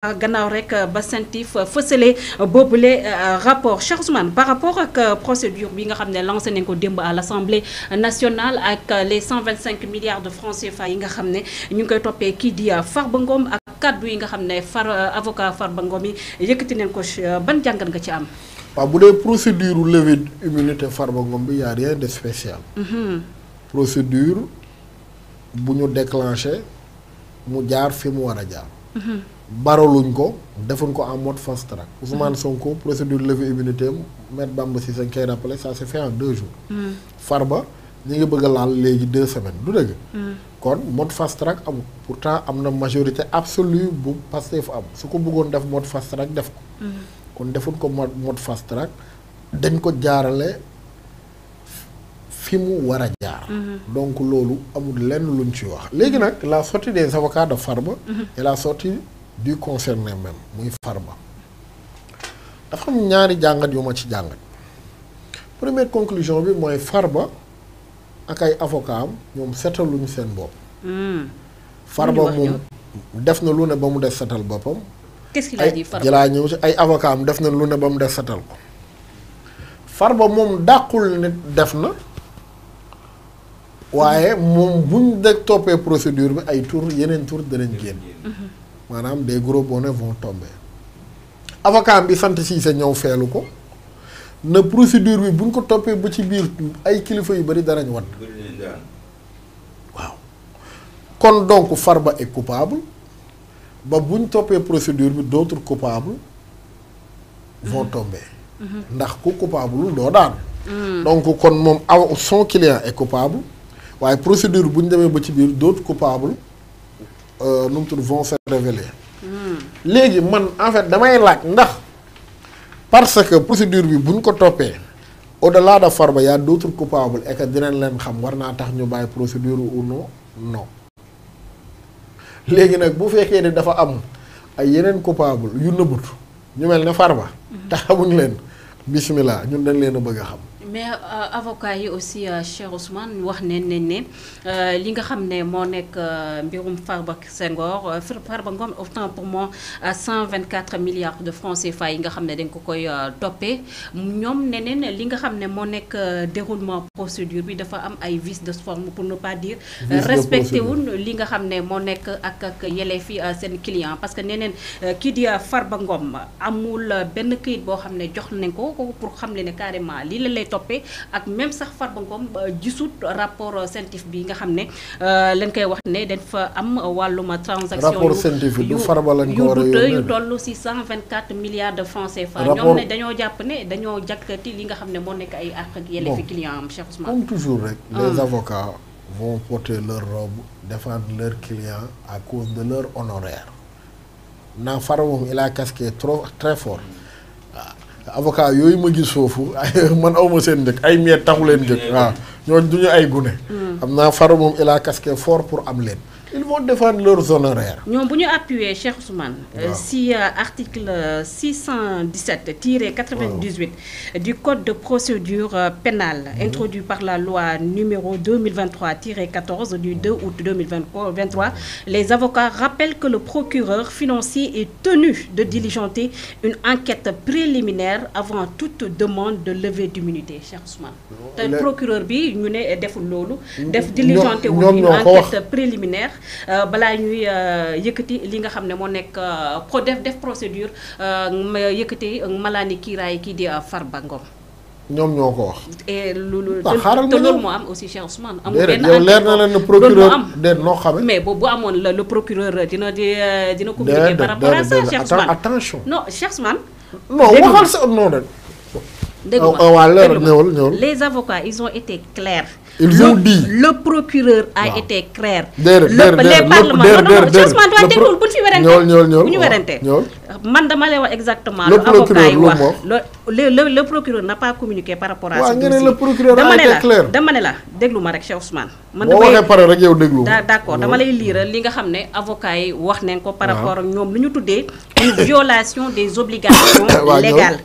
gannaaw rek ba CENTIF fësale boobule rapport Cheikh Ousmane par rapport ak procédure bi nga xam ne lancé nañ ko démb à l'Assemblée nationale ak les 125 milliards de francs CFA yi nga xam ne ñu ngi koy toppee kii di Farba Ngom ak kaddu yi nga xam ne avocat Farba Ngom yi yëkkati nañ ko ban jàngat nga ci am. waaw bu dee procédure levée d'immunité Farba Ngom bi y a rien de spécial. Procédure bu ñu déclenché mu jaar fi mu war a jaar. baraluñ ko defuñ ko en mode fast track. Ousmane Sonko procédure levée immunité am Maître Bamba Cissé koy rappelé ça s'est fait en 2 jours. Farba ñu ngi bëgg a laal léegi 2 semaines du dëgg. kon mode fast track amul pourtant am na majorité absolue bu Pastef am su ko bëggoon def mode fast track def ko. kon defuñ ko mode fast track dañ ko jaarale fi mu war a jaar. donc loolu amul lenn luñ ci wax. léegi nag la sortie des avocats de Farba. et la sortie du concerné même muy Farba. dafa am ñaari jàngat yu ma ci jàngat. première conclusion bi mooy Farba ak ay avocats am ñoom setaluñu seen bopp. Farba moom def na lu ne ba mu def setal boppam. qu'est-ce qu'il a dit Farba jëlaa ñëw ci ay avocats am def na lu ne ba mu def setal ko. Farba moom dàqul ne def na. waaye moom buñ de toppee procédure bi ay tour yeneen tour danañ génn. maanaam des gros bonnets vont tomber. avocat bi sant Cissé ñëw feelu ko na procédure bi buñ ko toppee ba ci biir ay kilifa yu bari danañ wan. waaw kon donc Farba est coupable ba buñ toppee procédure bi d'autres coupables vont tomber. ndax ku coupable doo daan. donc kon moom son client est coupable. waaye procédure bu ñu demee ba ci biir d'autres coupables nu mu tudd vont se révéler. léegi man en fait damay laaj ndax parce que procédure bi bu ñu ko toppee au-delà de Farba y a d'autres coupables et que dinañ leen xam war naa tax ñu bàyyi procédure ou non léegi nag bu fekkee ne dafa am ay yeneen coupable yu nëbbut ñu mel ne Farba. te xamuñ leen bismillah ñun dañ leen a bëgg a xam. mais avocat yi aussi Cheikh Ousmane wax ne li nga xam ne moo nekk mbirum Farba Ngom autant pour moi 124 milliards de francs CFA yi nga xam ne dañ ko koy toppee ñoom neneen li nga xam ne moo nekk déroulement procédure bi dafa am ay vices de forme pour ne pas dire respecté wun li nga xam ne moo nekk ak yelleefi seen client parce que neneen kii di Farba Ngom amul benn këyit boo xam ne jox nañ ko pour xam le ne carrément lii la lay toppee ak même sax Farba Ngom gisut rapport CENTIF bi nga xam ne lañ koy wax ne dañ fa am wàllum transaction rapport CENTIF du Farba lañ ko war a yónnee yu toll ci 124 milliards de francs CFA. ñoom ne dañoo jàpp ne dañoo jàkkati li nga xam ne moo nekk ay àq ak yelleefi client am Cheikh Ousmane. comme toujours rek. les avocats vont porter leur robe défendre leurs clients à cause de leur honoraire naa Farba moom il a casqué très fort. avocat yooyu ma gis foofu man awma seen njëkk ay miet taxu leen njëkk waaw ñooñu duñu ay gune. xam naa Farba moom il a casqué fort pour am leen. ils vont défendre leurs honoraires. ñoom bu ñu appuyer Cheikh Ousmane. si article 617-98 du code de procédure pénale introduit par la loi numéro 2023-14 du 2 août 2023, les avocats rappellent que le procureur financier est tenu de diligenter une enquête préliminaire avant toute demande de levée d'immunité Cheikh Ousmane. te procureur bi ñu ne deful loolu. def diligenter une enquête préliminaire. balaa ñuy yëkkati li nga xam ne moo nekk def procédure yëkkati malaani kiiraay kii di Farba Ngom. ñoom ñoo ko wax. et loolu te loolu moo am aussi Cheikh Ousmane. amul benn yow leer na leen ne procureur de noo xamee. mais bu amoon le procureur dina communiquer par rapport à ça Cheikh Ousmane. attention non Cheikh Ousmane. non waxal sa non rek. dégg nga les avocats ils ont été clairs. Ils ont dit le procureur a été clair. les parlements non déggul bu fi werante bu ñu werante man dama lay wax exactement le avocat yi wax le procureur n'a pas communiqué par rapport à ce dossier. le procureur a été clair dama ne la déglu ma rek Cheikh Ousmane. man boo waxee pare rek yow déglu d'accord dama lay lire li nga xam ne avocat yi wax nañ ko par rapport ak ñoom lu ñu tuddee une violation des obligations légales.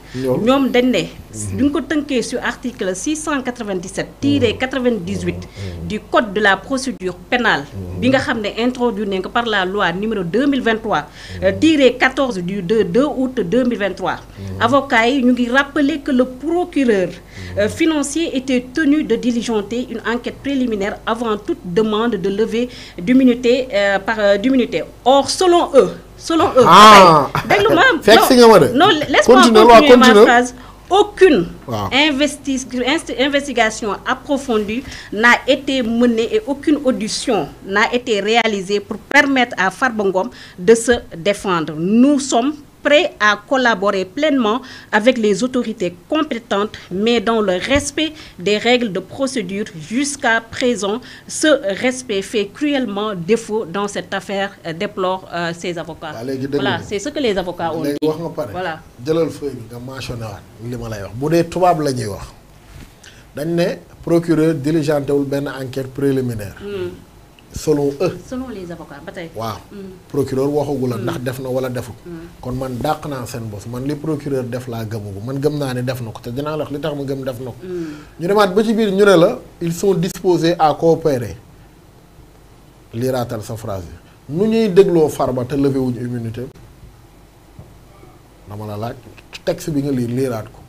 ñoom dañ ne ñu ngi ko tënkee sur article 697-98 18 du code de la procédure pénale bi nga xam ne introduit nañ ko par la loi numéro 2023 tiré 14 du 2 août 2023 avocats yi ñu ngi rappeler que le procureur financier était tenu de diligenter une enquête préliminaire avant toute demande de levée d'immunité d'immunité. Or selon eux déglu ma non laisse-moi continuer ma phrase. Aucune investigation approfondie n'a été menée et aucune audition n'a été réalisée pour permettre à Farba Ngom de se défendre. Nous sommes prêts à collaborer pleinement avec les autorités compétentes, mais dans le respect des règles de procédure. Jusqu'à présent, ce respect fait cruellement défaut dans cette affaire, déplorent ces avocats. Voilà, c'est ce que les avocats ont dit. Voilà. Jëlal feuille bi nga mentionné waat li ma lay wax bu dee tubaab la ñuy wax dañ ne procureur diligenté wul benn enquête préliminaire. Selon eux. Selon les avocats ba tey. waaw procureur waxagu la ndax def na wala deful. kon man dàq naa seen bos man li procureur def laa gëmagu man gëm naa ne def na ko te dinaa la wax li tax ma gëm def na ko. ñu demaat ba ci biir ñu ne la ils sont disposés à coopérer liiraatal sa phrase bi nu ñuy dégloo Farba te levé wuñu immunité dama la laaj texte bi nga liiraat ko.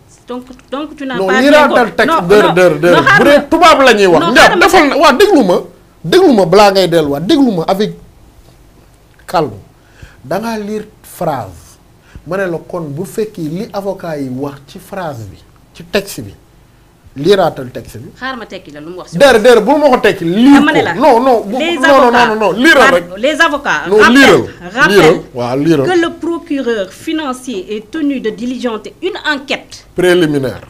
donc tu n'as non pas liiraatal texte bu dee tubaab la ñuy wax. non defal na waaw déglu ma balaa ngay delluwaat déglu ma avec calme dangaa lire phrase ma ne la kon bu fekkee li avocat yi wax ci phrase bi ci texte bi liiraatal texte bi. xaaral ma tekki la lu mu wax. déedéet bul ma ko tekki. lire ko non liiral rek. les avocats rappellent que le procureur financier est tenu de diligenter une enquête préliminaire.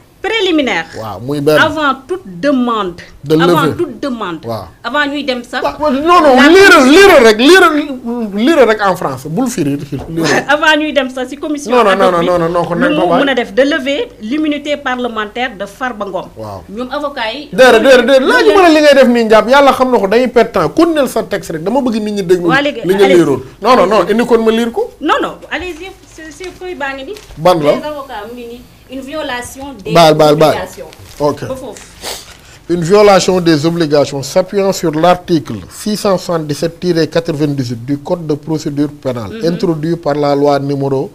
waaw muy benn avant toute demande. de levée avant toute demande. waaw avant ñuy dem sax. non liiral rek en français bul firi. avant ñuy dem sax ci commission. non ko lu mu mën a def de lever l'immunité parlementaire de Farba Ngom. waaw ñoom avocats yi. déedéet laaj ma la li ngay def nii njàpp yàlla xam na ko dañuy perte temps continuer sa texte rek dama bëgg nit ñi déglu. li nga liiroon non indi kon ma liir ko. non allez-y c'est feuille baa ngi nii. ban la les avocats mu ngi nii. Une violation des obligations. Ok. Une violation des obligations s'appuyant sur l'article 677-98 du Code de procédure pénale introduit par la loi numéro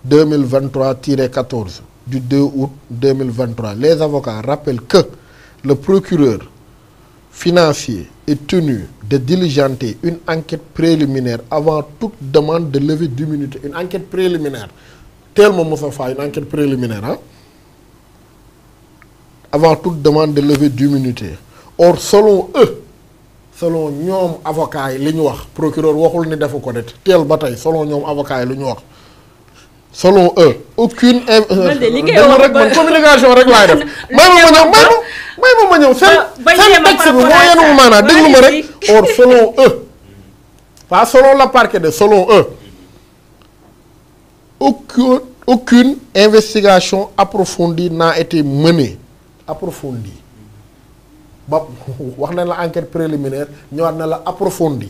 2023-14 du 2 août 2023. Les avocats rappellent que le procureur financier est tenu de diligenter une enquête préliminaire avant toute demande de levée d'immunité. Une enquête préliminaire. Tellement Moussa Faye, une enquête préliminaire, avant toute demande de levée d'immunité. Or, selon eux, selon ñoom avocats yi li ñu wax procureur waxul ni defu ko det teel ba tey selon ñoom avocats yi li ñu wax selon eux aucune rek man communication rek laay def may ma ñëw seen texte bi moo yenul maanaam déglu ma rek or selon eux pas selon le parquet de selon eux aucune investigation approfondie n'a été menée approfondie ba wax na la enquête préliminaire ñëwaat na la approfondie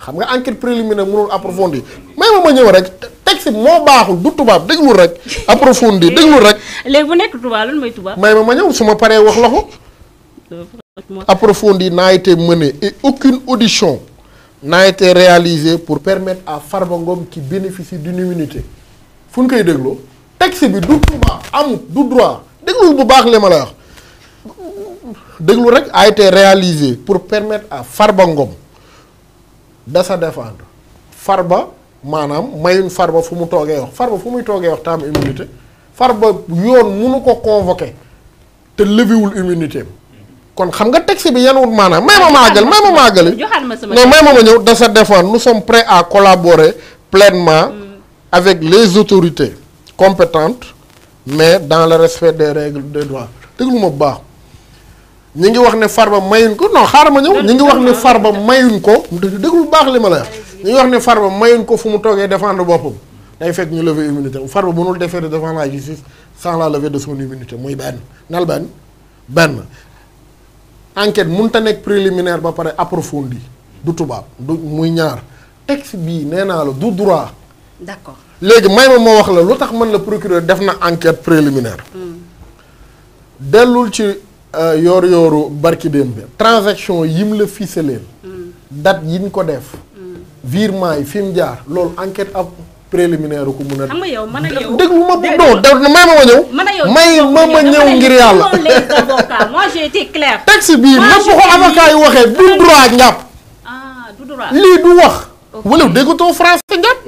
xam nga enquête préliminaire mënul approfondie ma ñëw rek texte moo baaxul du tubaab déglu rek approfondie déglu rek. léegi bu nekk tubaab lan mooy tubaab. ma ñëw su ma paree wax la ko. approfondie n'a été menée et aucune audition n'a été réalisée pour permettre à Farba Ngom qui bénéficie d'une immunité. fu ñu koy dégloo texte bi du tubaab amut du droit déglul bu baax li ma la wax déglu rek a été réalisé pour permettre à Farba Ngom de se défendre Farba maanaam mayuñ Farba fu mu toogee wax Farba fu muy toogee wax tam immunité Farba yoon munu ko convoquer te leviwul immunité kon xam nga texte bi yenuwul maanaam may ma màggali non may ma ñëw de se défendre nous sommes prêts à collaborer pleinement avec les autorités compétentes mais dans le respect des règles de droit déglu ma bu baax ñi ngi wax ne Farba mayuñ ko non xaaral ma ñëw ñi ngi wax ne Farba mayuñ ko déglu bu baax li ma la wax ñi ngi wax ne Farba mayuñ ko fu mu toogee défendre boppam day fekk ñu lever immunité Farba mënul déférer devant la justice sans la levée de son immunité muy benn benn enquête mënut a nekk préliminaire ba pare approfondi du tubaab du muy ñaar texte bii nee naa la du droit. D'accord. léegi may ma wax la lu tax man la procureur def na enquête préliminaire. dellul ci yor barki dem bi transaction yim la ficelé date yiñ ko def virement yi fi mu jaar loolu enquête ab préliminaire ko mun a. xam nga yow man ak yow déglu ma non may ma ñëw. may ma ñëw ngir yàlla. les avocats moi j'ai été clair. texte bii même bu ko avocat yi waxee du droit njàpp. ah du droit lii du wax. wala déggatoo français njàpp.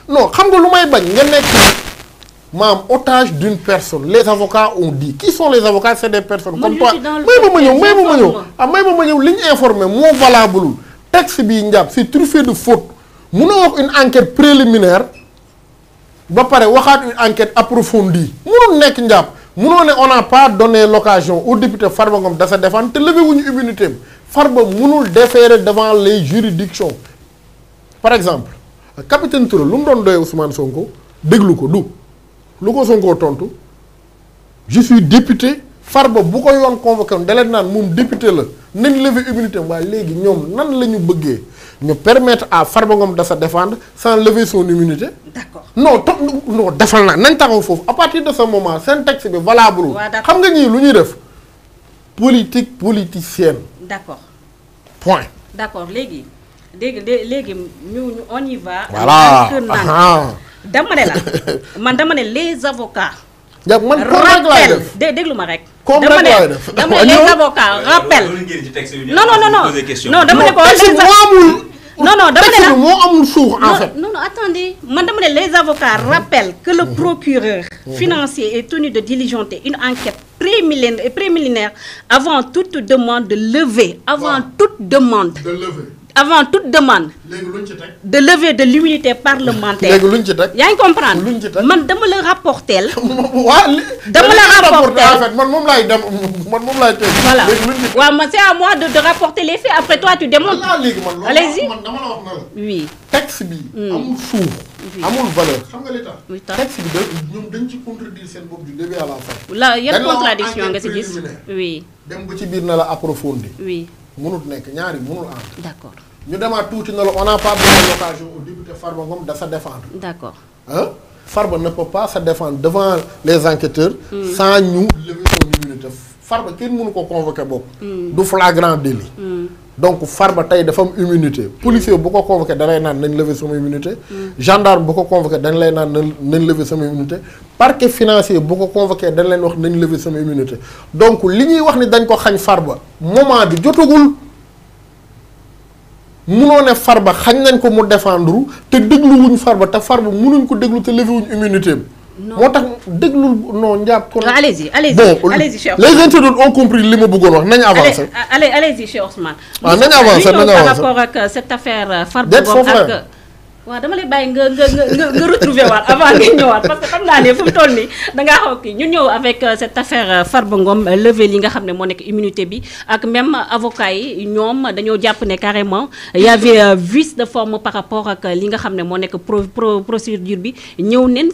non xam nga lu may bañ nga nekk maam otage d'une personne les avocats ont dit qui sont les avocats c'est des personnes. comme toi may ma ñëw li ñu informé moo valable texte bii njàpp c'est truffé de faute munoo wax une enquête préliminaire. ba pare waxaat une enquête approfondie mënul nekk njàpp mënoo ne on n'a pas donné l'occasion au député Farba Ngom de se défendre te levé wuñu immunité am Farba mënul déférer devant les juridictions par exemple capitaine Touré lu mu doon doyee Ousmane Sonko déglu ko du lu ko Sonko tontu je suis député Farba bu ko yoon convoqué woon daleen naan moom député la nañ lever immunité am waaye léegi ñoom nan la ñu bëggee ñu permettre à Farba Ngom de se défendre sans lever son immunité. d'accord non defal na nañ taxaw foofu à partir de ce moment seen texte bi valable. xam nga ñii lu ñuy def politique politicienne. d'accord point. d'accord léegi ñu on y va. voilà dama ne la man les avocats. man comme laay def déglu ma rek. comme rek laay def dama ne les avocats rappel. non dama ne ko non dama ne la moo amul suux en fait. non attendez man dama ne les avocats rappellent que le procureur financier est tenu de diligenter une enquête préliminaire avant toute demande de levée. Avant toute demande léegi luñ ci teg. de levée de l'immunité parlementaire. léegi luñ ci teg. yaa ngi comprendre. luñ ci teg man dama la rapporter. dama la rapporter en fait man moom laay teg. voilà waaw man c'est à moi de rapporter les faits après toi tu démontres. allez-y man dama la wax na la. oui texte bi. amul suuf. amul valeur xam nga li tax. oui texte bi ñoom dañ ci contredire seen bopp du début à la fin. la yan contradiction nga ci gis. oui. dem ba ci biir na la approfondir. oui. mënut nekk ñaari mënul ànd. d'accord. ñu demaat tuuti na la on n'a pas donné l'occasion au député Farba Ngom de se défendre. d'accord. Farba ne peut pas se défendre devant les enquêteurs. sans ñu lever son immunité. Farba kenn mënu ko convoquer bopp. du flagrant délit. donc Farba tey dafa am immunité. policier bu ko convoqué da lay naan nañ lever sama immunité. gendarme bu ko convoqué dañ lay naan nañ lever sama immunité. parquet financier bu ko convoqué dañ leen wax nañ lever sama immunité donc li ñuy wax ni dañ ko xañ Farba moment bi jotagul. munoo ne Farba xañ nañ ko mu défendre te dégluwuñ Farba te Farba munuñ ko déglu te levé wuñ immunité am. moo tax déglul non njàpp ko. allez-y Cheikh les internautes ont compris li ma bëggoon wax nañ avancer. allez-y Cheikh Ousmane. waaw nañ avancer par rapport ak cette affaire Farba Ngom ak. waaw dama lay bàyyi nga retrouver waat avant nga ñëwaat parce que xam naa ne fu mu toll nii dangaa xaw kii ñu ñëw avec cette affaire Farba Ngom lever li nga xam ne moo nekk immunité bi ak même avocat yi ñoom dañoo jàpp ne carrément y avait vice de forme par rapport ak li nga xam ne moo nekk procédure bi ñëw nen